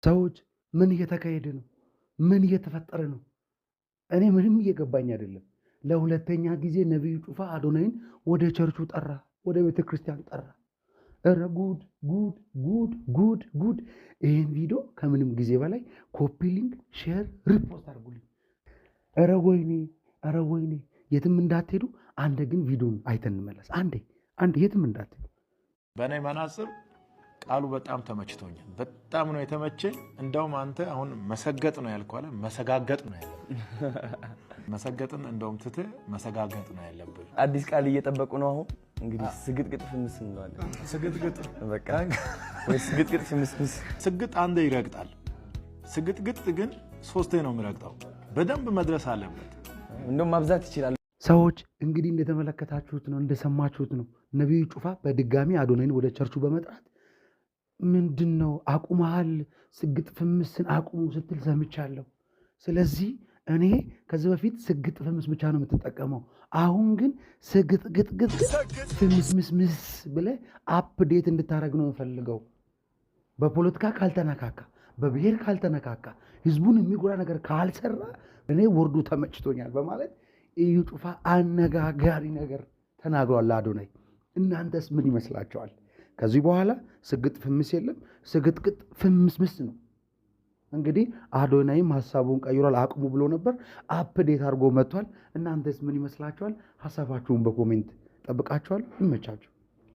ሰዎች ምን እየተካሄደ ነው? ምን እየተፈጠረ ነው? እኔ ምንም እየገባኝ አይደለም። ለሁለተኛ ጊዜ ነቢዩ ጩፋ አዶናይን ወደ ቸርቹ ጠራ፣ ወደ ቤተ ክርስቲያን ጠራ። እረ ጉድ ጉድ ጉድ ጉድ ጉድ! ይህን ቪዲዮ ከምንም ጊዜ በላይ ኮፒ ሊንክ፣ ሼር፣ ሪፖስት አድርጉልኝ። እረ ወይኔ፣ እረ ወይኔ! የትም እንዳትሄዱ። አንድ ግን ቪዲዮን አይተን እንመለስ። አንዴ የትም እንዳትሄዱ። በእኔ መነጽር ቃሉ በጣም ተመችቶኛል። በጣም ነው የተመቸኝ። እንደውም አንተ አሁን መሰገጥ ነው ያልከው አለ፣ መሰጋገጥ ነው ያለብህ። መሰገጥን እንደውም ትተህ መሰጋገጥ ነው ያለብህ። አዲስ ቃል እየጠበቁ ነው። አሁን እንግዲህ ስግጥግጥ ፍምስ እንለዋለን። ስግጥግጥ በቃ ወይ ስግጥግጥ ፍምስ። ስግጥ አንዴ ይረግጣል። ስግጥግጥ ግን ሶስቴ ነው የሚረግጠው። በደንብ መድረስ አለበት። እንደውም ማብዛት ይችላል። ሰዎች እንግዲህ እንደተመለከታችሁት ነው፣ እንደሰማችሁት ነው። ነቢዩ ጩፋ በድጋሚ አዶናይን ወደ ቸርቹ በመጥራት ምንድን ነው አቁመሃል፣ ስግጥ ፍምስን አቁሙ ስትል ሰምቻለሁ። ስለዚህ እኔ ከዚህ በፊት ስግጥ ፍምስ ብቻ ነው የምትጠቀመው፣ አሁን ግን ስግጥግጥግጥ ፍምስምስምስ ብለህ አፕዴት እንድታደረግ ነው የምፈልገው። በፖለቲካ ካልተነካካ፣ በብሔር ካልተነካካ፣ ህዝቡን የሚጎዳ ነገር ካልሰራ እኔ ወርዱ ተመችቶኛል በማለት እዩ ጩፋ አነጋጋሪ ነገር ተናግሯል ለአዶናይ። እናንተስ ምን ይመስላችኋል? ከዚህ በኋላ ስግጥ ፍምስ የለም፣ ስግጥግጥ ፍምስምስ ነው። እንግዲህ አዶናይም ሀሳቡን ቀይሯል። አቅሙ ብሎ ነበር፣ አፕዴት አድርጎ መጥቷል። እናንተስ ምን ይመስላችኋል? ሀሳባችሁን በኮሜንት ጠብቃችኋል። ይመቻችሁ።